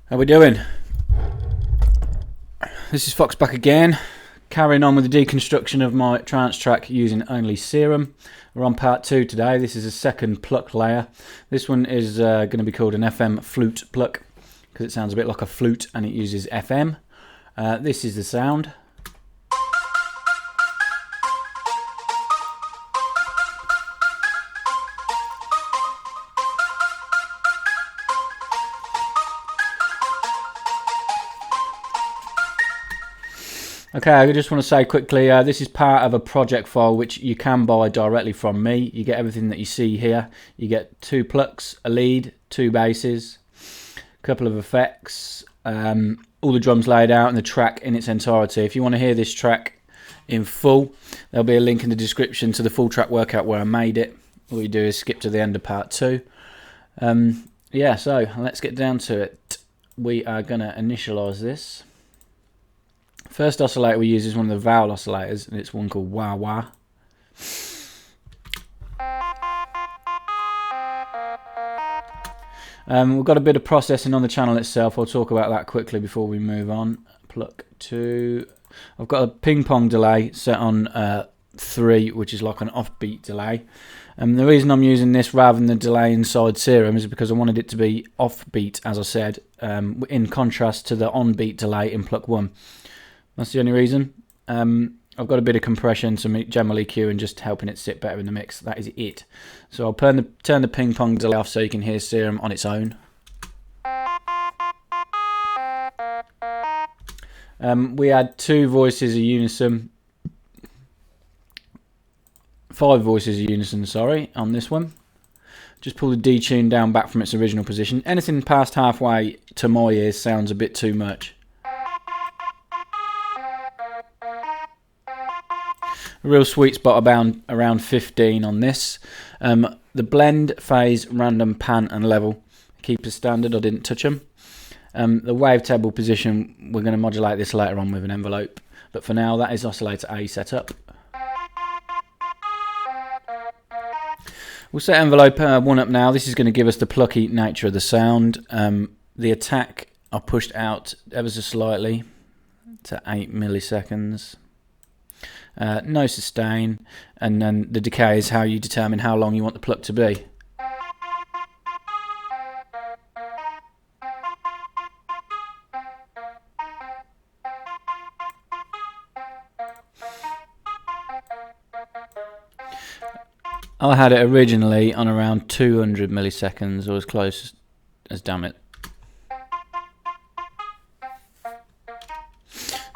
How we doing? This is Fox back again, carrying on with the deconstruction of my trance track using only Serum. We're on part 2 today. This is a second pluck layer. This one is going to be called an FM flute pluck because it sounds a bit like a flute and it uses FM. This is the sound. Okay, I just want to say quickly, this is part of a project file which you can buy directly from me. You get everything that you see here. You get 2 plucks, a lead, 2 basses, a couple of effects, all the drums laid out and the track in its entirety. If you want to hear this track in full, there'll be a link in the description to the full track workout where I made it. All you do is skip to the end of part 2. Yeah, so let's get down to it. We are going to initialize this. First oscillator we use is one of the vowel oscillators, and it's one called wah wah. We've got a bit of processing on the channel itself. I'll talk about that quickly before we move on. Pluck 2. I've got a ping pong delay set on 3, which is like an offbeat delay. The reason I'm using this rather than the delay inside Serum is because I wanted it to be offbeat, as I said, in contrast to the onbeat delay in pluck 1. That's the only reason. I've got a bit of compression, some general EQ, and just helping it sit better in the mix. That is it. So I'll turn the ping pong delay off so you can hear Serum on its own. We had 2 voices of unison. 5 voices of unison, sorry, on this one. Just pull the D tune down back from its original position. Anything past halfway, to my ears, sounds a bit too much. A real sweet spot around 15 on this. The blend, phase, random, pan and level keep as standard. I didn't touch them. The wavetable position, we're going to modulate this later on with an envelope, but for now that is Oscillator A set up. We'll set envelope 1 up now. This is going to give us the plucky nature of the sound. The attack I pushed out ever so slightly to 8 milliseconds. No sustain, and then the decay is how you determine how long you want the pluck to be. I had it originally on around 200 milliseconds, or as close as damn it.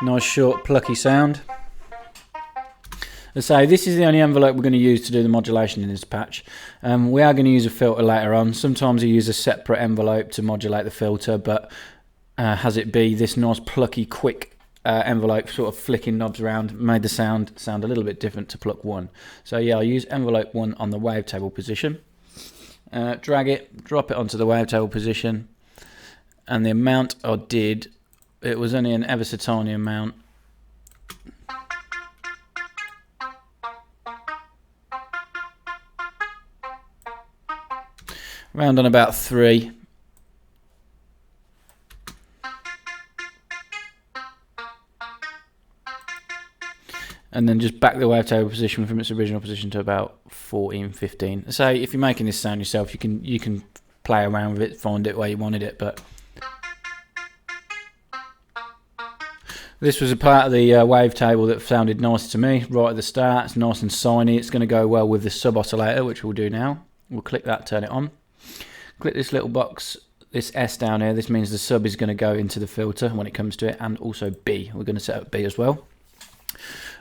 Nice short plucky sound. As I say, this is the only envelope we're going to use to do the modulation in this patch. We are going to use a filter later on. Sometimes I use a separate envelope to modulate the filter, but has it be this nice plucky quick envelope sort of flicking knobs around made the sound a little bit different to pluck 1. So yeah, I'll use envelope 1 on the wavetable position. Drag it, drop it onto the wavetable position, and the amount I did, it was only an ever so tiny amount. Round on about 3. And then just back the wavetable position from its original position to about 14, 15. So if you're making this sound yourself, you can play around with it, find it where you wanted it. But this was a part of the wavetable that sounded nice to me right at the start. It's nice and shiny. It's going to go well with the sub oscillator, which we'll do now. We'll click that, turn it on. Click this little box, this S down here. This means the sub is going to go into the filter when it comes to it, and also B. We're going to set up B as well.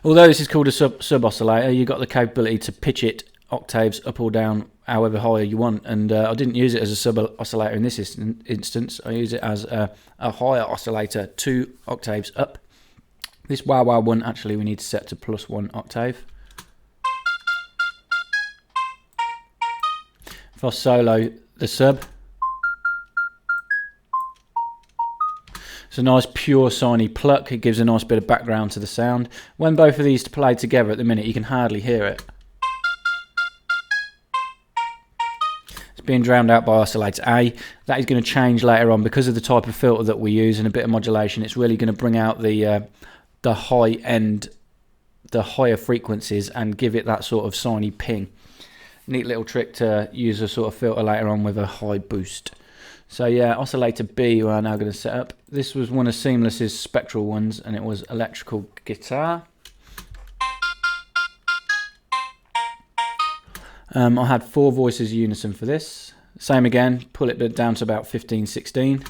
Although this is called a sub oscillator, you've got the capability to pitch it octaves up or down, however high you want. And I didn't use it as a sub oscillator in this instance. I use it as a higher oscillator 2 octaves up. This wah wah 1 actually we need to set to +1 octave. If I solo the sub, it's a nice pure shiny pluck. It gives a nice bit of background to the sound. When both of these play together at the minute, you can hardly hear it. It's being drowned out by Oscillator A. That is going to change later on because of the type of filter that we use and a bit of modulation. It's really going to bring out the high end, the higher frequencies, and give it that sort of siny ping. Neat little trick to use a sort of filter later on with a high boost. So yeah, Oscillator B we are now going to set up. This was one of Seamless's spectral ones, and it was electrical guitar. I had 4 voices unison for this. Same again, pull it down to about 15, 16.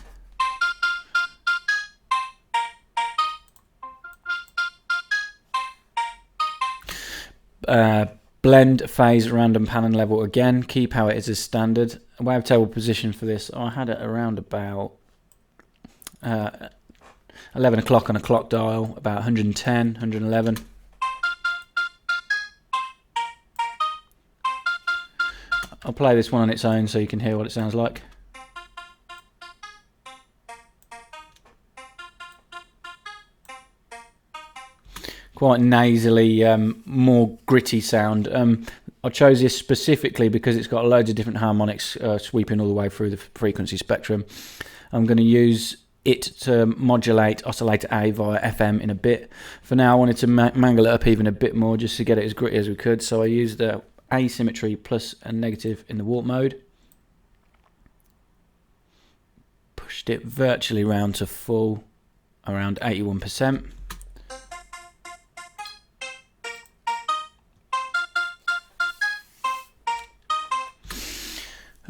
Blend, phase, random pan and level again. Keep how it is as standard. Wavetable position for this, I had it around about 11 o'clock on a clock dial, about 110, 111. I'll play this one on its own so you can hear what it sounds like. Quite nasally, more gritty sound. I chose this specifically because it's got loads of different harmonics sweeping all the way through the frequency spectrum. I'm going to use it to modulate Oscillator A via FM in a bit. For now I wanted to mangle it up even a bit more just to get it as gritty as we could, so I used the asymmetry plus and negative in the warp mode. Pushed it virtually round to full, around 81%.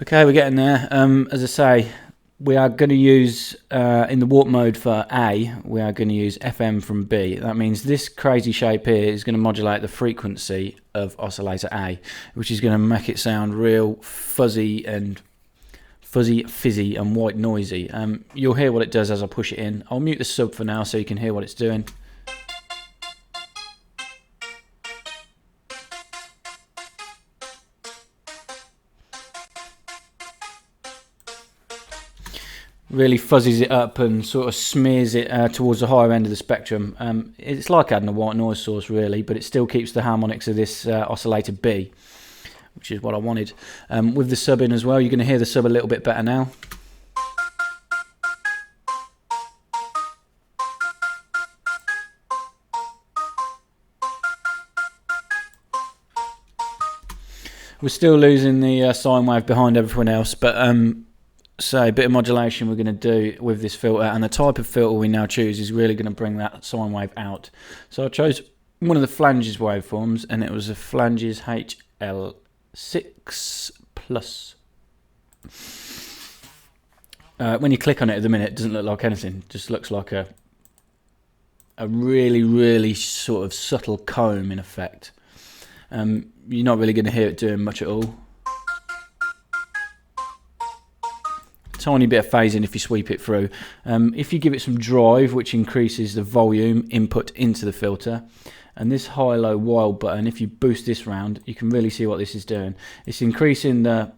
Okay, we're getting there. As I say, we are going to use, in the warp mode for A, we are going to use FM from B. That means this crazy shape here is going to modulate the frequency of Oscillator A, which is going to make it sound real fuzzy, fizzy and white noisy. You'll hear what it does as I push it in. I'll mute the sub for now so you can hear what it's doing. Really fuzzies it up and sort of smears it towards the higher end of the spectrum. It's like adding a white noise source really, but it still keeps the harmonics of this Oscillator B, which is what I wanted. With the sub in as well, you're going to hear the sub a little bit better now. We're still losing the sine wave behind everyone else, but so a bit of modulation we're going to do with this filter, and the type of filter we now choose is really going to bring that sine wave out. So I chose one of the flanges waveforms, and it was a flanges HL6 plus. When you click on it at the minute, it doesn't look like anything, it just looks like a really sort of subtle comb in effect. You're not really going to hear it doing much at all. Tiny bit of phasing if you sweep it through. If you give it some drive, which increases the volume input into the filter, and this high-low wild button, if you boost this round, you can really see what this is doing. It's increasing the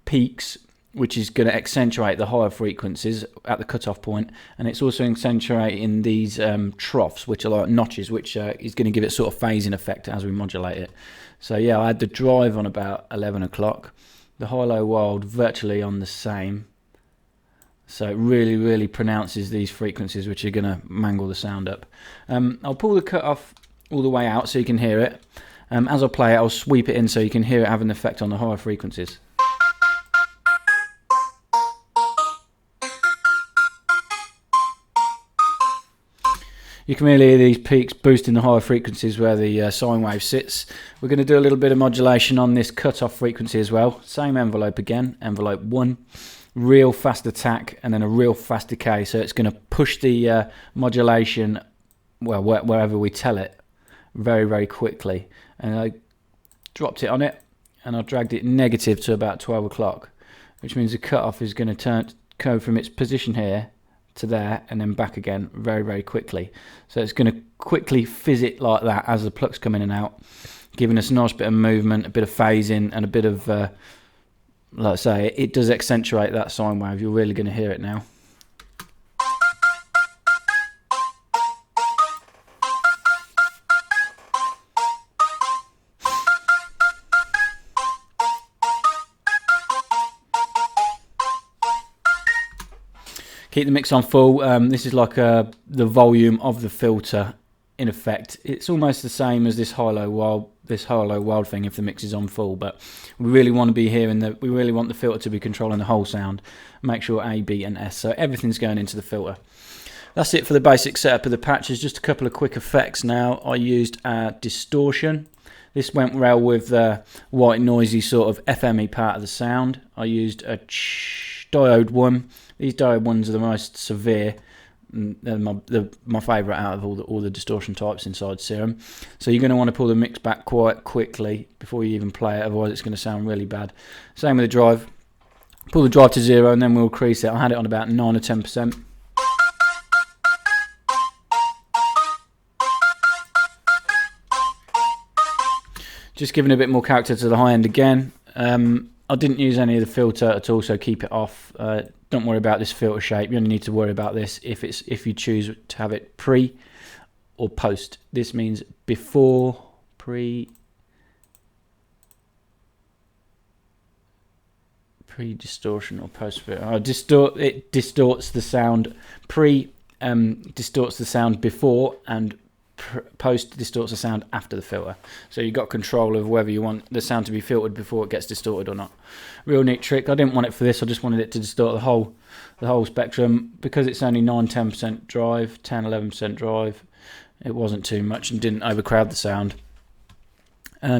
peaks, which is going to accentuate the higher frequencies at the cutoff point, and it's also accentuating these troughs, which are like notches, which is going to give it sort of phasing effect as we modulate it. So yeah, I had the drive on about 11 o'clock. The high-low wild virtually on the same, so it really pronounces these frequencies, which are going to mangle the sound up. I'll pull the cutoff all the way out so you can hear it. As I play it, I'll sweep it in so you can hear it having an effect on the higher frequencies. You can really hear these peaks boosting the higher frequencies where the sine wave sits. We're going to do a little bit of modulation on this cutoff frequency as well. Same envelope again, envelope 1. Real fast attack and then a real fast decay. So it's going to push the modulation, well, wherever we tell it, very quickly. And I dropped it on it and I dragged it negative to about 12 o'clock, which means the cutoff is going to go from its position here to there and then back again very quickly. So it's going to quickly fizz it like that as the plucks come in and out, giving us a nice bit of movement, a bit of phasing, and a bit of like I say, it does accentuate that sine wave. You're really going to hear it now. Keep the mix on full. This is like the volume of the filter in effect. It's almost the same as this high-low wild thing if the mix is on full, but we really want to be hearing we really want the filter to be controlling the whole sound. Make sure A, B and S, so everything's going into the filter. That's it for the basic setup of the patches. Just a couple of quick effects now. I used distortion. This went well with the white noisy sort of FME part of the sound. I used a diode one. These diode ones are the most severe. They're my favourite out of all the distortion types inside Serum. So you're going to want to pull the mix back quite quickly before you even play it, otherwise it's going to sound really bad. Same with the drive. Pull the drive to 0 and then we'll crease it. I had it on about 9 or 10%. Just giving a bit more character to the high end again. I didn't use any of the filter at all, so keep it off. Don't worry about this filter shape. You only need to worry about this if you choose to have it pre or post. This means before, pre-distortion or post-filter. It distorts the sound. Distorts the sound before, and post distorts the sound after the filter. So you've got control of whether you want the sound to be filtered before it gets distorted or not. Real neat trick. I didn't want it for this. I just wanted it to distort the whole spectrum. Because it's only 9-10% drive, 10-11% drive, it wasn't too much and didn't overcrowd the sound.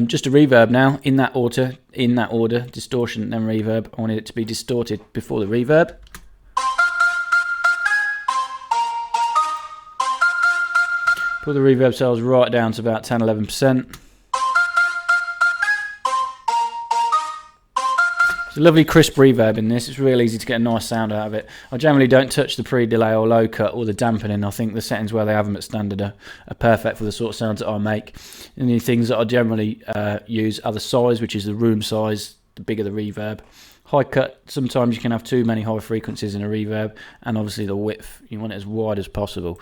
Just a reverb now in that order, distortion then reverb. I wanted it to be distorted before the reverb. Pull the reverb cells right down to about 10-11%. It's a lovely crisp reverb in this. It's real easy to get a nice sound out of it. I generally don't touch the pre-delay or low cut or the dampening. I think the settings where they have them at standard are perfect for the sort of sounds that I make. And the things that I generally use are the size, which is the room size, the bigger the reverb. High cut, sometimes you can have too many high frequencies in a reverb, and obviously the width, you want it as wide as possible.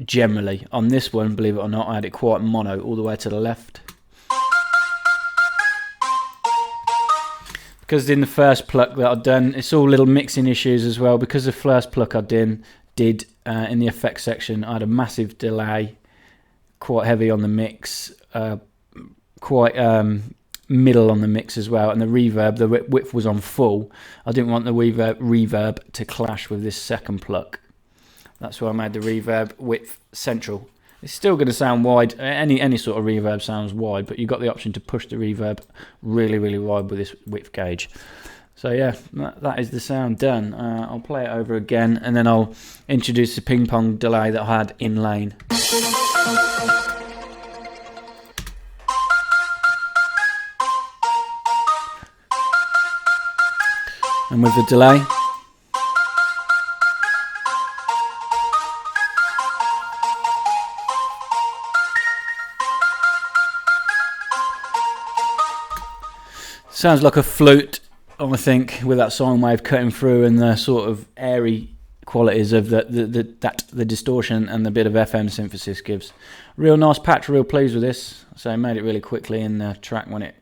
Generally, on this one, believe it or not, I had it quite mono all the way to the left. Because in the first pluck that I'd done, it's all little mixing issues as well. Because the first pluck I did in the effects section, I had a massive delay, quite heavy on the mix, quite middle on the mix as well, and the reverb, the width was on full. I didn't want the reverb to clash with this second pluck. That's why I made the reverb width central. It's still going to sound wide. Any sort of reverb sounds wide, but you've got the option to push the reverb really, really wide with this width gauge. So yeah, that is the sound done. I'll play it over again, and then I'll introduce the ping pong delay that I had in lane. And with the delay, sounds like a flute, I think, with that sine wave cutting through and the sort of airy qualities of the distortion and the bit of FM synthesis gives. Real nice patch, real pleased with this. So I made it really quickly in the track when it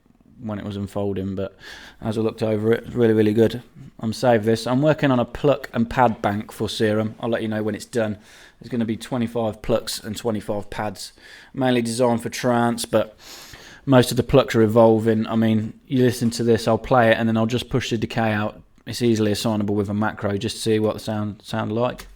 was unfolding, but as I looked over it, really, really good. I'm saved this. I'm working on a pluck and pad bank for Serum. I'll let you know when it's done. There's going to be 25 plucks and 25 pads, mainly designed for trance, but most of the plucks are evolving. I mean, you listen to this, I'll play it, and then I'll just push the decay out. It's easily assignable with a macro, just to see what the sound like.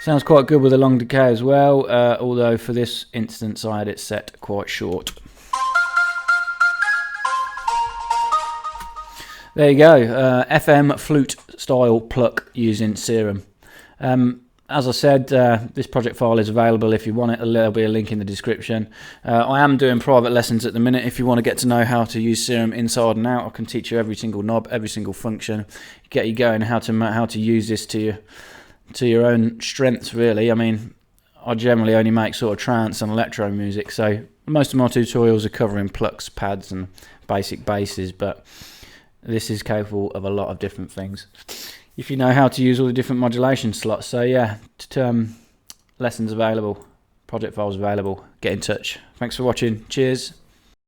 Sounds quite good with a long decay as well, although for this instance I had it set quite short. There you go, FM flute style pluck using Serum. As I said, this project file is available if you want it. There'll be a link in the description. I am doing private lessons at the minute. If you want to get to know how to use Serum inside and out, I can teach you every single knob, every single function, get you going, how to use this to your own strengths, really. I mean, I generally only make sort of trance and electro music, so most of my tutorials are covering plucks, pads and basic basses, but this is capable of a lot of different things. if you know how to use all the different modulation slots. So yeah, lessons available, project files available. Get in touch. Thanks for watching. Cheers.